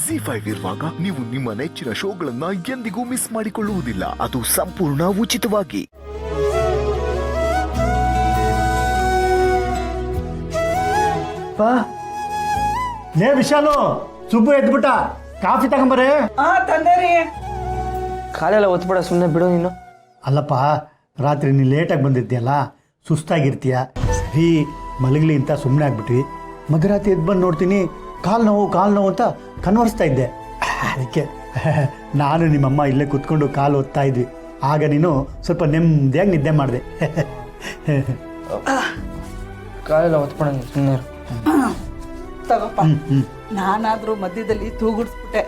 ZEE5 ಇರುವಾಗ ನೀವು ನಿಮ್ಮ ನೆಚ್ಚಿನ ಶೋಗಳನ್ನ ಎಂದಿಗೂ ಮಿಸ್ ಮಾಡಿಕೊಳ್ಳುವುದಿಲ್ಲ. ಅದು ಸಂಪೂರ್ಣ ಉಚಿತವಾಗಿ. ಲೇ ವಿಶಾಲು, ಸುಬ್ಬು ಎದ್ಬಿಟ್ಟ, ಕಾಫಿ ತಗೊಂಬರೇ. ತಂದೇರಿ. ಕಾಲೆಲ್ಲ ಒತ್ಬೇಡ, ಸುಮ್ಮನೆ ಬಿಡು ನೀನು. ಅಲ್ಲಪ್ಪ, ರಾತ್ರಿ ನೀನು ಲೇಟಾಗಿ ಬಂದಿದ್ದೀಯಲ್ಲ, ಸುಸ್ತಾಗಿರ್ತೀಯ, ಸರಿ ಮಲಗಲಿ ಅಂತ ಸುಮ್ಮನೆ ಆಗ್ಬಿಟ್ವಿ. ಮಧ್ಯರಾತ್ರಿ ಎದ್ದು ಬಂದು ನೋಡ್ತೀನಿ ಕಾಲು ನೋವು ಅಂತ ಕನ್ವರ್ಸ್ತಾ ಇದ್ದೆ. ಅದಕ್ಕೆ ನಾನು ನಿಮ್ಮಮ್ಮ ಇಲ್ಲೇ ಕುತ್ಕೊಂಡು ಕಾಲು ಒತ್ತಾ ಇದ್ವಿ. ಆಗ ನೀನು ಸ್ವಲ್ಪ ನೆಮ್ಮದಿಯಾಗಿ ನಿದ್ದೆ ಮಾಡಿದೆ. ಕಾಲೆಲ್ಲ ಒತ್ಬೇಡ, ಸುಮ್ಮನೆ ತಗೋಪ್ಪ. ನಾನಾದ್ರೂ ಮಧ್ಯದಲ್ಲಿ ತೂಗುಡ್ಸ್ಬಿಟ್ಟೆ.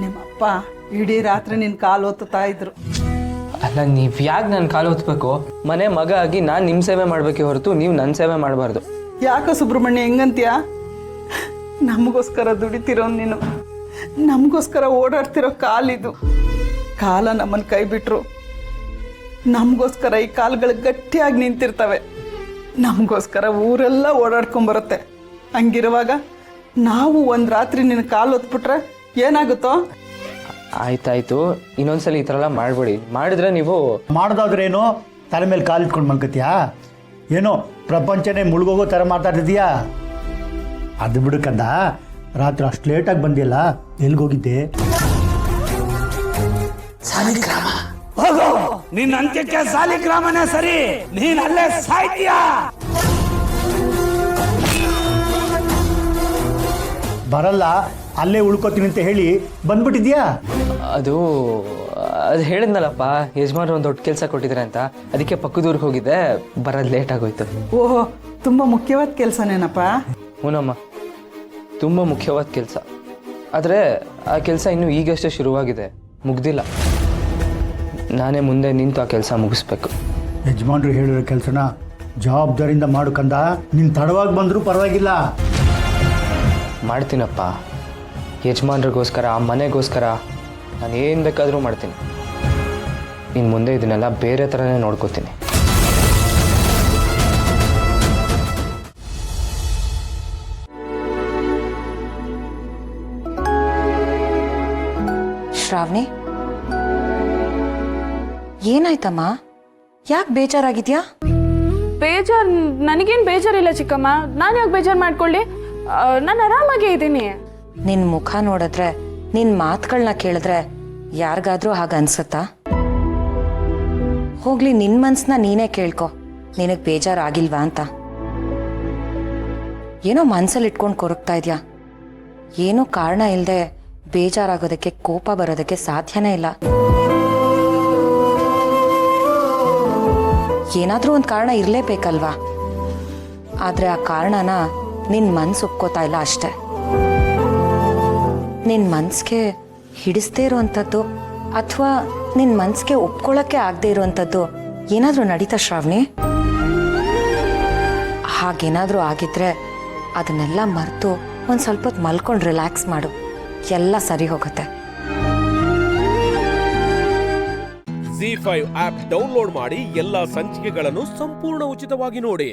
ನಿಮ್ಮಪ್ಪ ಇಡೀ ರಾತ್ರಿ ನಿನ್ ಕಾಲು ಒತ್ತುತ್ತಾ ಇದ್ರು. ಅಲ್ಲ, ನೀವ್ ಯಾಕೆ ನನ್ನ ಕಾಲು ಒತ್ತಬೇಕು? ಮನೆ ಮಗ ಆಗಿ ನಾನು ನಿಮ್ಮ ಸೇವೆ ಮಾಡ್ಬೇಕೆ ಹೊರತು ನೀವು ನನ್ನ ಸೇವೆ ಮಾಡಬಾರ್ದು. ಯಾಕ ಸುಬ್ರಹ್ಮಣ್ಯ ಹೆಂಗಂತೀಯ? ನಮಗೋಸ್ಕರ ದುಡಿತಿರೋ ನೀನು, ನಮಗೋಸ್ಕರ ಓಡಾಡ್ತಿರೋ ಕಾಲಿದು. ಕಾಲ ನಮ್ಮನ್ನು ಕೈ ಬಿಟ್ರು ನಮಗೋಸ್ಕರ ಈ ಕಾಲುಗಳು ಗಟ್ಟಿಯಾಗಿ ನಿಂತಿರ್ತವೆ. ನಮಗೋಸ್ಕರ ಊರೆಲ್ಲ ಓಡಾಡ್ಕೊಂಬರುತ್ತೆ. ಹಂಗಿರುವಾಗ ನಾವು ಒಂದು ರಾತ್ರಿ ನಿನ್ನ ಕಾಲು ಒತ್ಬಿಟ್ರೆ ಏನಾಗುತ್ತೋ? ಆಯ್ತಾಯ್ತು, ಇನ್ನೊಂದ್ಸಲ ಈ ಥರ ಎಲ್ಲ ಮಾಡಬೇಡಿ. ಮಾಡಿದ್ರೆ ನೀವು ಮಾಡೋದಾದ್ರೇನು, ತಲೆ ಮೇಲೆ ಕಾಲಿಟ್ಕೊಂಡು ಮಲ್ಕತ್ಯಾ? ಏನೋ ಪ್ರಪಂಚನೇ ಮುಳುಗೋಗೋ ಥರ ಮಾತಾಡ್ತಿದ್ಯಾ? ಅದು ಬಿಡುಕಂದ, ರಾತ್ರಿ ಅಷ್ಟು ಲೇಟಾಗಿ ಬಂದಿಲ್ಲ, ಎಲ್ಗೋಗಿದ್ದೆ? ಸಾಲಿಗ್ರಾಮ. ಹೋಗೋ, ನಿನ್ನ ಅಂತ್ಯಕ್ಕೆ ಸಾಲಿಗ್ರಾಮನೇ ಸರಿ. ನೀನ್ ಅಲ್ಲೇ ಸಾಯ್ತೀಯಾ? ಬರಲ್ಲ, ಅಲ್ಲೇ ಉಳ್ಕೋತೀನಿ ಅಂತ ಹೇಳಿ ಬಂದ್ಬಿಟ್ಟಿದ್ಯಾ? ಅದು ಹೇಳಿದ್ನಲ್ಲಪ್ಪ, ಯಜಮಾನ್ರು ಒಂದು ದೊಡ್ಡ ಕೆಲಸ ಕೊಟ್ಟಿದ್ದಾರೆ ಅಂತ, ಅದಕ್ಕೆ ಪಕ್ಕದೂರಿಗೆ ಹೋಗಿದ್ದೆ, ಬರೋದು ಲೇಟ್ ಆಗೋಯ್ತು. ಓಹೋ, ತುಂಬ ಮುಖ್ಯವಾದ ಕೆಲಸನೇನಪ್ಪ? ಹೂನಮ್ಮ, ತುಂಬ ಮುಖ್ಯವಾದ ಕೆಲಸ. ಆದರೆ ಆ ಕೆಲಸ ಇನ್ನೂ ಈಗಷ್ಟೇ ಶುರುವಾಗಿದೆ, ಮುಗ್ದಿಲ್ಲ. ನಾನೇ ಮುಂದೆ ನಿಂತು ಆ ಕೆಲಸ ಮುಗಿಸ್ಬೇಕು. ಯಜಮಾನ್ರು ಹೇಳಿರೋ ಕೆಲಸನ ಜವಾಬ್ದಾರಿಯಿಂದ ಮಾಡ್ಕಂದ. ನೀನು ತಡವಾಗಿ ಬಂದರೂ ಪರವಾಗಿಲ್ಲ. ಮಾಡ್ತೀನಪ್ಪ, ಯಜಮಾನ್ರಿಗೋಸ್ಕರ, ಆ ಮನೆಗೋಸ್ಕರ ನಾನು ಏನು ಬೇಕಾದರೂ ಮಾಡ್ತೀನಿ. ಇನ್ನು ಮುಂದೆ ಇದನ್ನೆಲ್ಲ ಬೇರೆ ಥರನೇ ನೋಡ್ಕೋತೀನಿ. ಶ್ರಾವಣಿ, ಏನಾಯ್ತಮ್ಮ? ಯಾಕೆ ಬೇಜಾರಾಗಿದ್ಯಾ? ಬೇಜಾರು? ನನಗೇನು ಬೇಜಾರಿಲ್ಲ ಚಿಕ್ಕಮ್ಮ. ನಾನು ಯಾಕೆ ಬೇಜಾರು ಮಾಡ್ಕೊಳ್ಳಿ? ನಾನು ಆರಾಮಾಗೇ ಇದ್ದೀನಿ. ನಿನ್ನ ಮುಖ ನೋಡಿದ್ರೆ, ನಿನ್ನ ಮಾತುಗಳನ್ನ ಕೇಳಿದ್ರೆ ಯಾರಿಗಾದ್ರೂ ಹಾಗೆ ಅನ್ಸುತ್ತಾ? ಹೋಗ್ಲಿ, ನಿನ್ನ ಮನ್ಸನ್ನ ನೀನೇ ಕೇಳ್ಕೊ, ನಿನಗೆ ಬೇಜಾರಾಗಿಲ್ವಾ ಅಂತ. ಏನೋ ಮನ್ಸಲ್ಲಿ ಇಟ್ಕೊಂಡು ಕೊರಗ್ತಾ ಇದೆಯಾ? ಏನೋ ಕಾರಣ ಇಲ್ಲದೆ ಬೇಜಾರಾಗೋದಕ್ಕೆ, ಕೋಪ ಬರೋದಕ್ಕೆ ಸಾಧ್ಯನೇ ಇಲ್ಲ. ಏನಾದರೂ ಒಂದು ಕಾರಣ ಇರಲೇಬೇಕಲ್ವಾ? ಆದರೆ ಆ ಕಾರಣನ ನಿನ್ನ ಮನ್ಸು ಒಪ್ಕೋತಾ ಇಲ್ಲ ಅಷ್ಟೆ. ನಿನ್ನ ಮನ್ಸಿಗೆ ಹಿಡಿಸ್ದೇ ಇರೋವಂಥದ್ದು ಅಥವಾ ನಿನ್ನ ಮನ್ಸಿಗೆ ಒಪ್ಕೊಳ್ಳೋಕ್ಕೆ ಆಗದೆ ಇರೋವಂಥದ್ದು ಏನಾದರೂ ನಡೀತಾ ಶ್ರಾವಣಿ? ಹಾಗೇನಾದರೂ ಆಗಿದ್ರೆ ಅದನ್ನೆಲ್ಲ ಮರೆತು ಒಂದು ಸ್ವಲ್ಪ ಹೊತ್ತು ಮಲ್ಕೊಂಡು ರಿಲ್ಯಾಕ್ಸ್ ಮಾಡು, ಎಲ್ಲ ಸರಿ ಹೋಗುತ್ತೆ. ZEE5 ಆಪ್ ಡೌನ್ಲೋಡ್ ಮಾಡಿ ಎಲ್ಲಾ ಸಂಚಿಕೆಗಳನ್ನು ಸಂಪೂರ್ಣ ಉಚಿತವಾಗಿ ನೋಡಿ.